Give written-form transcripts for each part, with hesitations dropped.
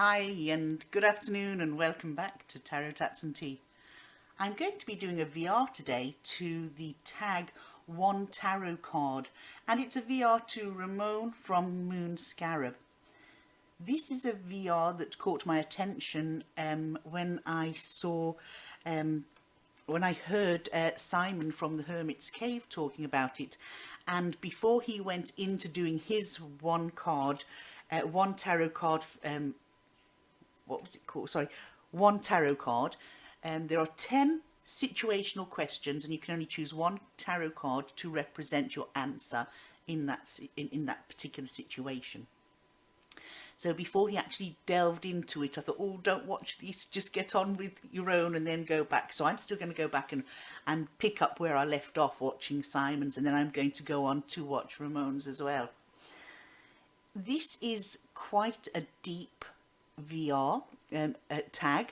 Hi and good afternoon and welcome back to Tarot Tats and Tea. I'm going to be doing a VR today to the tag One Tarot card, and it's a VR to Ramón from Moon Scarab. This is a VR that caught my attention when I heard Simon from the Hermit's Cave talking about it, and before he went into doing his one tarot card, what was it called? Sorry, one tarot card. There are 10 situational questions, and you can only choose one tarot card to represent your answer in that particular situation. So before he actually delved into it, I thought, oh, don't watch this, just get on with your own and then go back. So I'm still going to go back and pick up where I left off watching Simon's, and then I'm going to go on to watch Ramón's as well. This is quite a deep VR tag,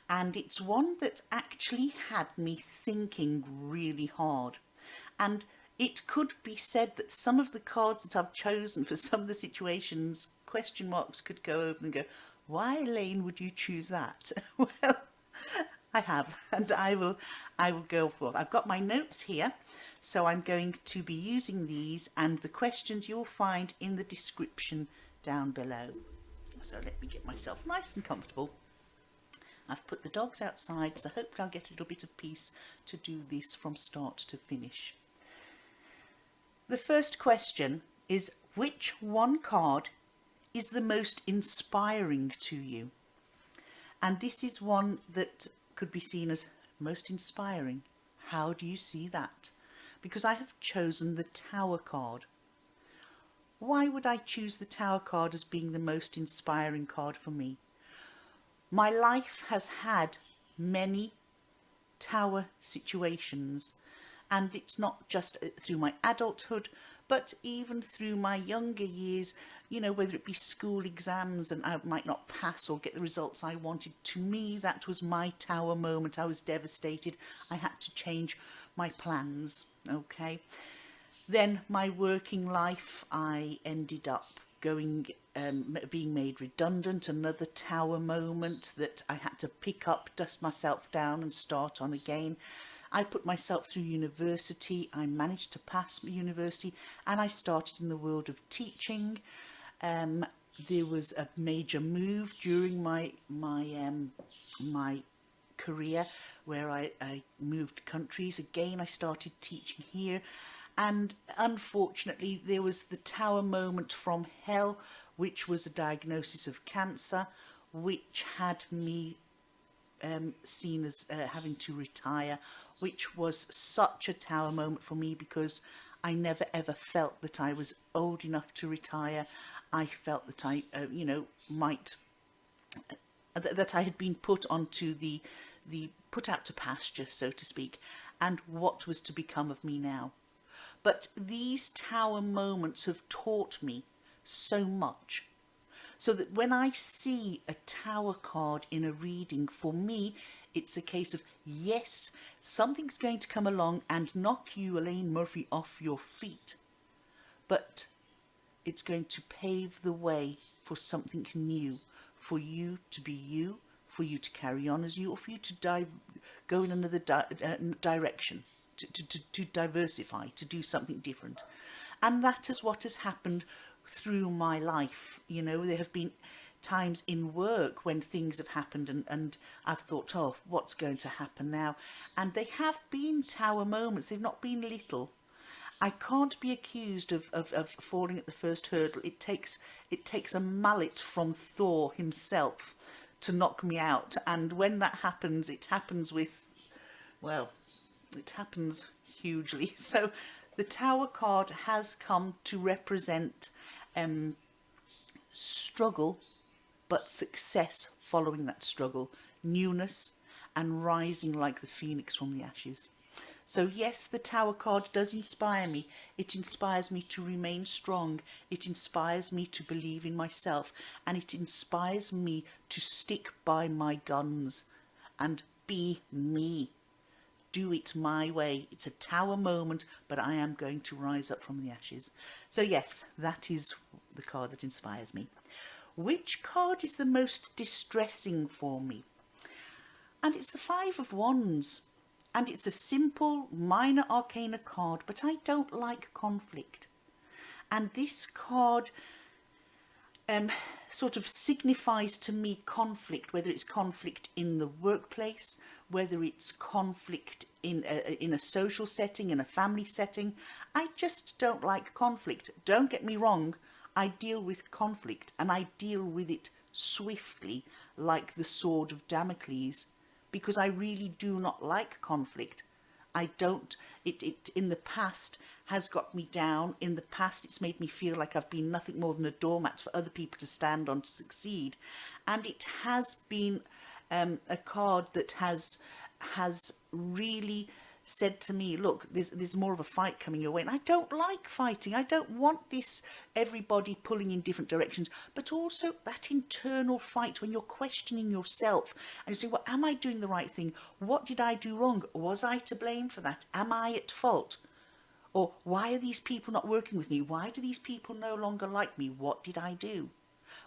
and it's one that actually had me thinking really hard. And it could be said that some of the cards that I've chosen for some of the situations, question marks could go over and go, why, Elaine, would you choose that? Well, I have, and I will go forth. I've got my notes here, so I'm going to be using these and the questions you'll find in the description down below. So let me get myself nice and comfortable. I've put the dogs outside, so hopefully I'll get a little bit of peace to do this from start to finish. The first question is, which one card is the most inspiring to you? And this is one that could be seen as most inspiring. How do you see that? Because I have chosen the Tower card. Why would I choose the Tower card as being the most inspiring card for me? My life has had many Tower situations, and it's not just through my adulthood, but even through my younger years, whether it be school exams and I might not pass or get the results I wanted. To me, that was my Tower moment. I was devastated. I had to change my plans, okay? Then my working life, I ended up being made redundant, another Tower moment that I had to pick up, dust myself down and start on again. I put myself through university. I managed to pass university, and I started in the world of teaching. There was a major move during my career where I moved countries. Again, I started teaching here, and unfortunately there was the Tower moment from hell, which was a diagnosis of cancer, which had me seen as having to retire, which was such a Tower moment for me because I never ever felt that I was old enough to retire. I felt that I that I had been put onto the put out to pasture, so to speak, and what was to become of me now. But these Tower moments have taught me so much, so that when I see a Tower card in a reading, for me, it's a case of, yes, something's going to come along and knock you, Elaine Murphy, off your feet. But it's going to pave the way for something new, for you to be you, for you to carry on as you, or for you to go in another direction, to diversify, to do something different. And that is what has happened through my life. There have been times in work when things have happened and I've thought, oh, what's going to happen now? And they have been Tower moments. They've not been little. I can't be accused of falling at the first hurdle. It takes a mallet from Thor himself to knock me out. And when that happens, it happens it happens hugely. So the Tower card has come to represent struggle, but success following that struggle, newness, and rising like the phoenix from the ashes. So yes, the Tower card does inspire me. It inspires me to remain strong. It inspires me to believe in myself, and it inspires me to stick by my guns and be me. Do it my way. It's a Tower moment, but I am going to rise up from the ashes. So yes, that is the card that inspires me. Which card is the most distressing for me? And it's the Five of Wands. And it's a simple minor arcana card, but I don't like conflict. And this card sort of signifies to me conflict, whether it's conflict in the workplace, whether it's conflict in a social setting, in a family setting. I just don't like conflict. Don't get me wrong, I deal with conflict and I deal with it swiftly, like the sword of Damocles, because I really do not like conflict. I don't, it in the past has got me down. In the past, it's made me feel like I've been nothing more than a doormat for other people to stand on to succeed. And it has been a card that has really said to me, look, there's more of a fight coming your way. And I don't like fighting. I don't want this everybody pulling in different directions, but also that internal fight when you're questioning yourself and you say, well, am I doing the right thing? What did I do wrong? Was I to blame for that? Am I at fault? Or why are these people not working with me? Why do these people no longer like me? What did I do?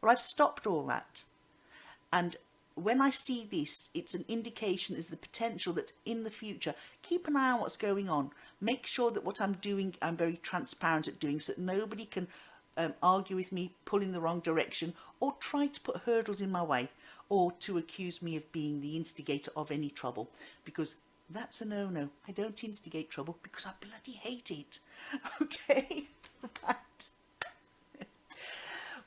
Well, I've stopped all that. And when I see this, it's an indication, there's the potential that in the future, keep an eye on what's going on. Make sure that what I'm doing, I'm very transparent at doing, so that nobody can argue with me, pull in the wrong direction, or try to put hurdles in my way, or to accuse me of being the instigator of any trouble. Because that's a no-no. I don't instigate trouble because I bloody hate it. Okay? Right.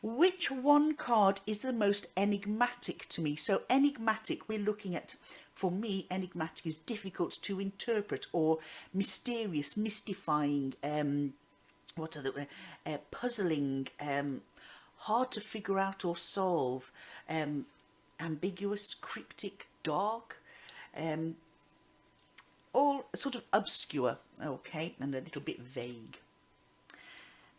Which one card is the most enigmatic to me? So enigmatic, we're looking at, for me, enigmatic is difficult to interpret or mysterious, mystifying, puzzling, hard to figure out or solve, ambiguous, cryptic, dark, all sort of obscure, okay, and a little bit vague.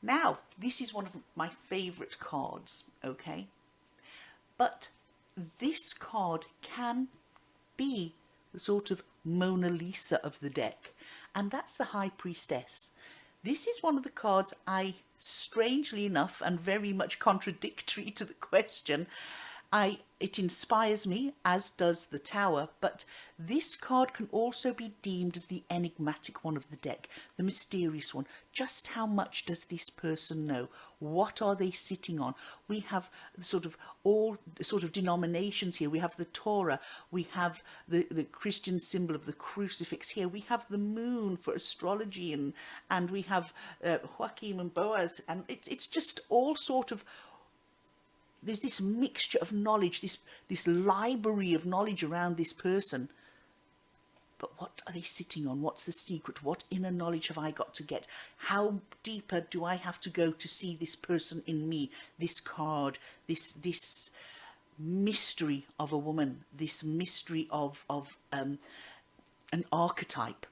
Now, this is one of my favourite cards, okay? But this card can be the sort of Mona Lisa of the deck, and that's the High Priestess. This is one of the cards I, strangely enough, and very much contradictory to the question, it inspires me, as does the Tower, but this card can also be deemed as the enigmatic one of the deck, the mysterious one. Just how much does this person know? What are they sitting on? We have sort of all sort of denominations here. We have the Torah, we have the Christian symbol of the crucifix here, we have the moon for astrology, and we have Joachim and Boaz, and it's just all sort of, there's this mixture of knowledge, this library of knowledge around this person. But what are they sitting on? What's the secret? What inner knowledge have I got to get? How deeper do I have to go to see this person in me, this card, this mystery of a woman, this mystery of an archetype?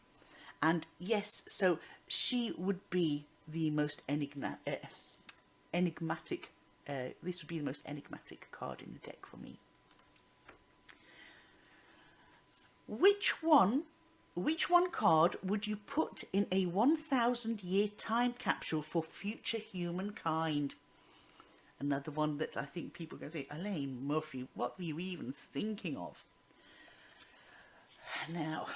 And yes, so she would be the most enigmatic. This would be the most enigmatic card in the deck for me. Which one card would you put in a 1,000-year time capsule for future humankind? Another one that I think people are going to say, Elaine Murphy, what were you even thinking of? Now,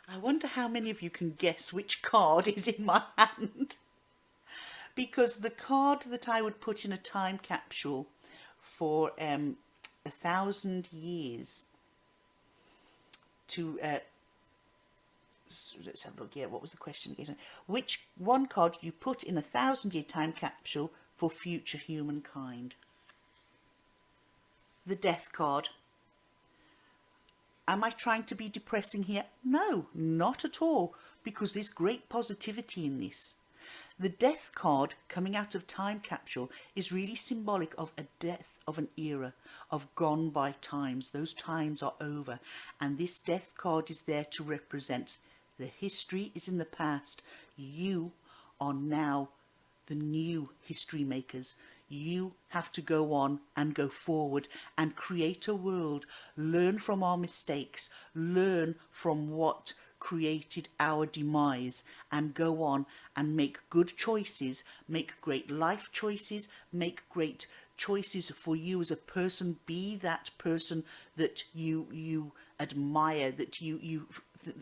I wonder how many of you can guess which card is in my hand. Because the card that I would put in a time capsule for 1,000 years to let's have a look. Yeah, what was the question again? Which one card you put in a 1,000-year time capsule for future humankind? The Death card. Am I trying to be depressing here? No, not at all, because there's great positivity in this. The Death card coming out of time capsule is really symbolic of a death of an era, of gone by times. Those times are over, and this Death card is there to represent the history is in the past. You are now the new history makers. You have to go on and go forward and create a world. Learn from our mistakes. Learn from what created our demise, and go on and make good choices, make great life choices, make great choices for you as a person. Be that person that you admire, that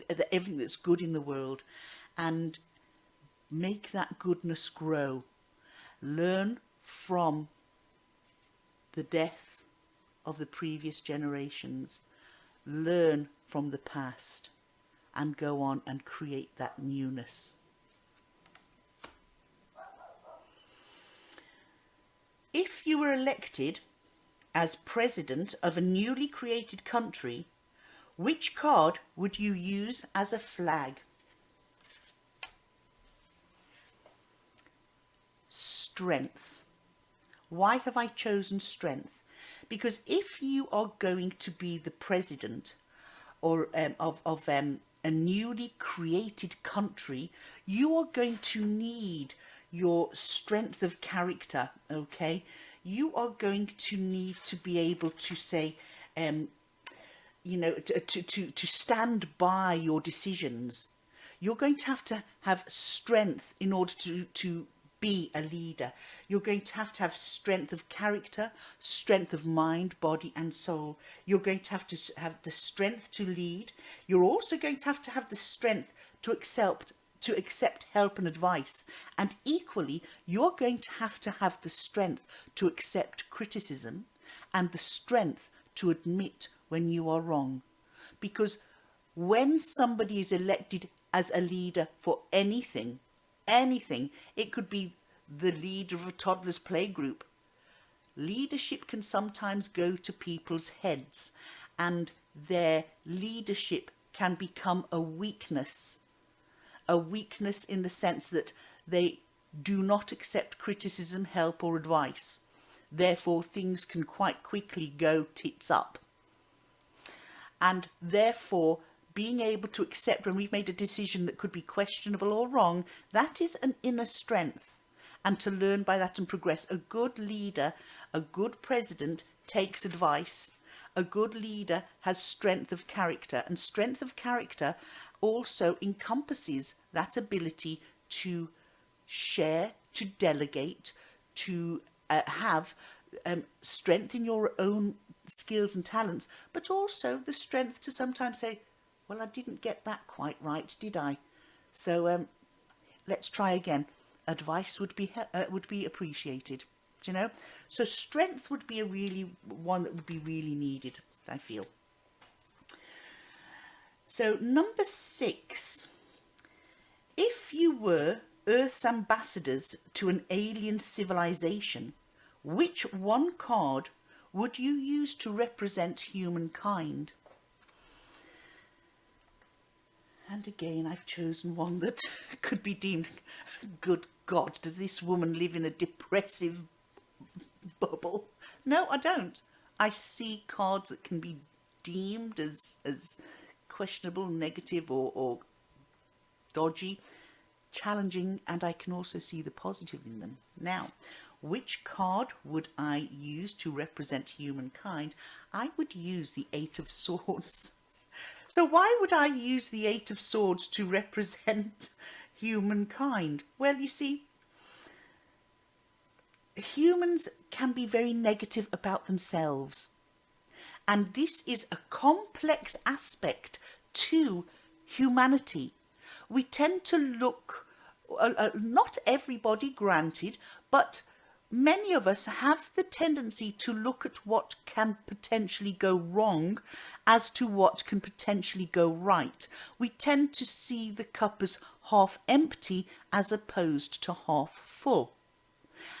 that everything that's good in the world, and make that goodness grow. Learn from the death of the previous generations. Learn from the past and go on and create that newness. If you were elected as president of a newly created country, which card would you use as a flag? Strength. Why have I chosen strength? Because if you are going to be the president or of a newly created country, you are going to need your strength of character, okay? You are going to need to be able to say, you know, to stand by your decisions. You're going to have strength in order to be a leader. You're going to have strength of character, strength of mind, body and soul. You're going to have the strength to lead. You're also going to have the strength to accept help and advice. And equally, you're going to have the strength to accept criticism and the strength to admit when you are wrong. Because when somebody is elected as a leader for anything, it could be the leader of a toddler's playgroup. Leadership can sometimes go to people's heads, and their leadership can become a weakness in the sense that they do not accept criticism, help or advice. Therefore, things can quite quickly go tits up. And therefore, being able to accept when we've made a decision that could be questionable or wrong, that is an inner strength. And to learn by that and progress. A good leader, a good president takes advice. A good leader has strength of character. And strength of character also encompasses that ability to share, to delegate, to have strength in your own skills and talents, but also the strength to sometimes say, well, I didn't get that quite right, did I? So let's try again. Advice would be appreciated, do you know? So strength would be one that would be really needed, I feel. So number 6, if you were Earth's ambassadors to an alien civilization, which one card would you use to represent humankind? And again, I've chosen one that could be deemed, good God, does this woman live in a depressive bubble? No, I don't. I see cards that can be deemed as questionable, negative or dodgy, challenging, and I can also see the positive in them. Now, which card would I use to represent humankind? I would use the 8 of Swords. So why would I use the 8 of Swords to represent humankind? Well, you see, humans can be very negative about themselves. And this is a complex aspect to humanity. We tend to look, not everybody granted, but many of us have the tendency to look at what can potentially go wrong as to what can potentially go right. We tend to see the cup as half empty as opposed to half full.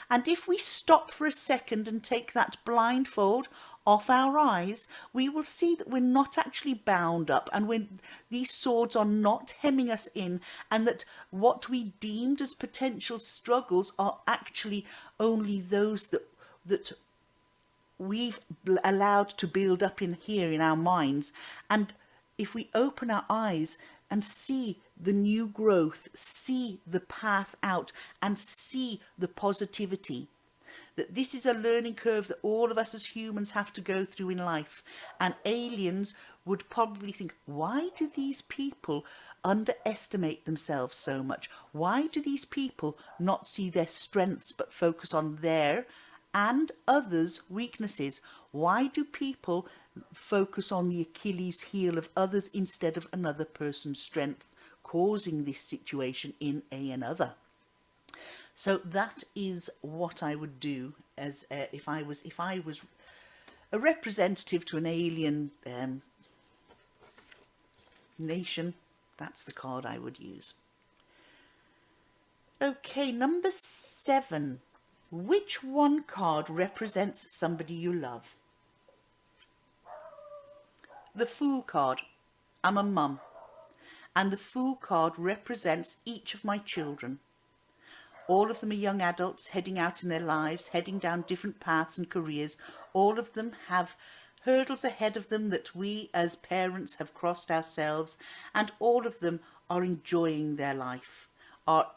And if we stop for a second and take that blindfold off our eyes, we will see that we're not actually bound up, and when these swords are not hemming us in, and that what we deemed as potential struggles are actually only those that we've allowed to build up in here in our minds. And if we open our eyes and see the new growth, see the path out, and see the positivity, that this is a learning curve that all of us as humans have to go through in life. And aliens would probably think, why do these people underestimate themselves so much? Why do these people not see their strengths but focus on their and others' weaknesses? Why do people focus on the Achilles heel of others instead of another person's strength, causing this situation in another? So that is what I would do as if I was a representative to an alien nation. That's the card I would use. Okay, number 7. Which one card represents somebody you love? The Fool card. I'm a mum, and the Fool card represents each of my children. All of them are young adults heading out in their lives, heading down different paths and careers. All of them have hurdles ahead of them that we as parents have crossed ourselves, and all of them are enjoying their life, are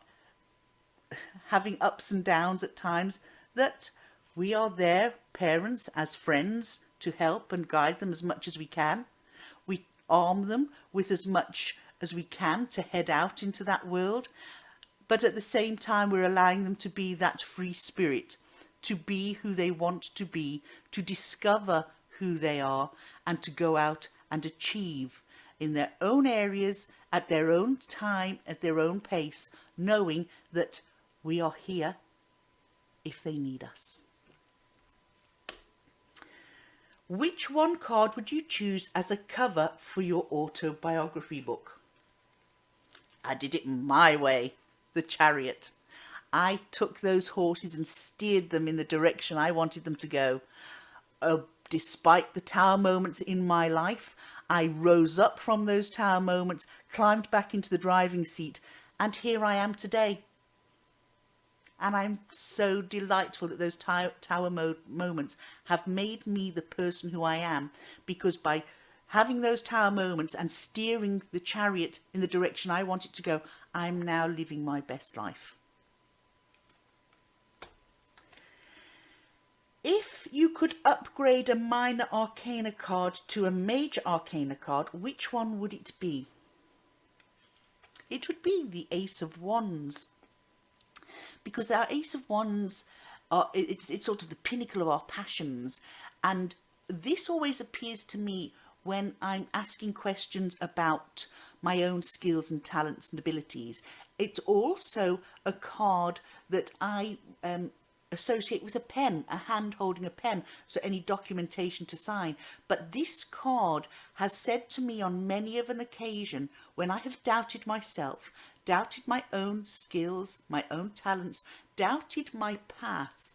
having ups and downs at times, that we are there, parents, as friends, to help and guide them as much as we can. We arm them with as much as we can to head out into that world. But at the same time, we're allowing them to be that free spirit, to be who they want to be, to discover who they are, and to go out and achieve in their own areas, at their own time, at their own pace, knowing that we are here if they need us. Which one card would you choose as a cover for your autobiography book? I did it my way. The Chariot. I took those horses and steered them in the direction I wanted them to go. Despite the tower moments in my life, I rose up from those tower moments, climbed back into the driving seat, and here I am today. And I'm so delightful that those tower moments have made me the person who I am, because by having those tower moments and steering the chariot in the direction I want it to go, I'm now living my best life. If you could upgrade a minor arcana card to a major arcana card, which one would it be? It would be the Ace of Wands. Because our Ace of Wands, it's sort of the pinnacle of our passions. And this always appears to me when I'm asking questions about my own skills and talents and abilities. It's also a card that I associate with a pen, a hand holding a pen, so any documentation to sign. But this card has said to me on many of an occasion, when I have doubted myself, doubted my own skills, my own talents, doubted my path,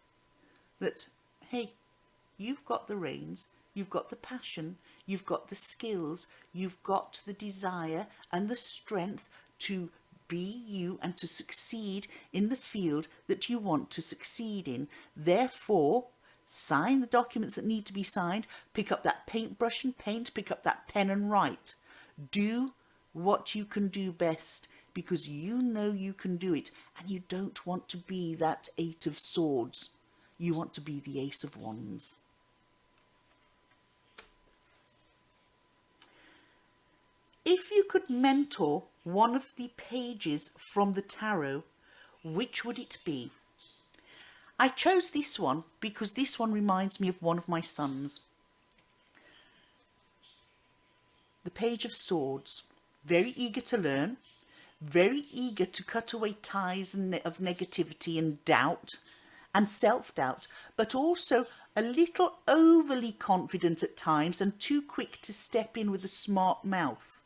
that, hey, you've got the reins, you've got the passion, you've got the skills, you've got the desire and the strength to be you and to succeed in the field that you want to succeed in. Therefore, sign the documents that need to be signed, pick up that paintbrush and paint, pick up that pen and write. Do what you can do best, because you know you can do it, and you don't want to be that 8 of Swords. You want to be the Ace of Wands. If you could mentor one of the pages from the tarot, which would it be? I chose this one because this one reminds me of one of my sons. The Page of Swords. Very eager to learn, very eager to cut away ties of negativity and doubt and self-doubt, but also a little overly confident at times and too quick to step in with a smart mouth.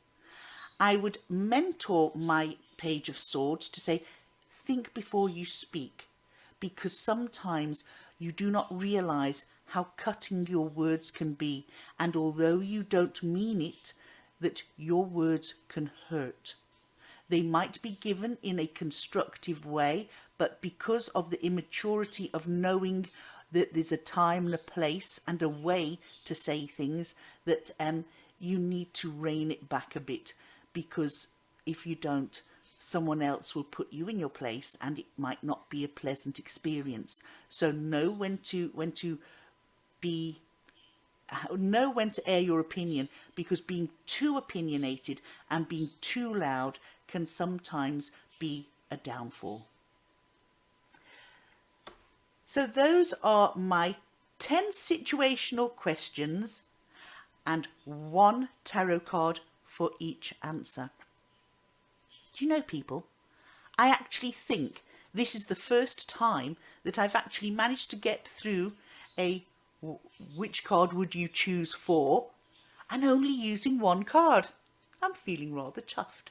I would mentor my Page of Swords to say, think before you speak, because sometimes you do not realise how cutting your words can be, and although you don't mean it, that your words can hurt. They might be given in a constructive way, but because of the immaturity of knowing that there's a time and a place and a way to say things, that you need to rein it back a bit, because if you don't, someone else will put you in your place and it might not be a pleasant experience. So know when to be know when to air your opinion, because being too opinionated and being too loud can sometimes be a downfall. So those are my 10 situational questions and 1 tarot card for each answer. Do you know, people, I actually think this is the first time that I've actually managed to get through a which card would you choose for, and only using 1 card. I'm feeling rather chuffed.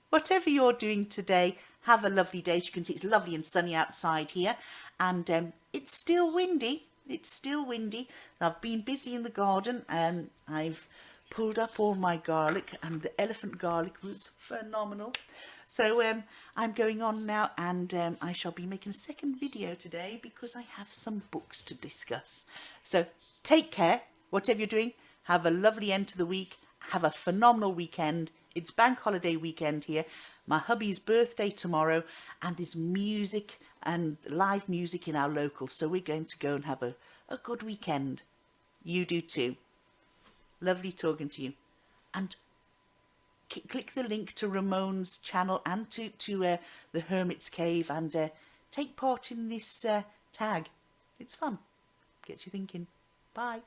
Whatever you're doing today, have a lovely day. As you can see, it's lovely and sunny outside here, and it's still windy. It's still windy. I've been busy in the garden, and I've pulled up all my garlic, and the elephant garlic was phenomenal. So I'm going on now, and I shall be making a second video today because I have some books to discuss. So take care, whatever you're doing. Have a lovely end to the week. Have a phenomenal weekend. It's bank holiday weekend here. My hubby's birthday tomorrow, and there's music and live music in our local. So we're going to go and have a good weekend. You do too. Lovely talking to you. And click the link to Ramon's channel and to the Hermit's Cave, and take part in this tag. It's fun. Gets you thinking. Bye.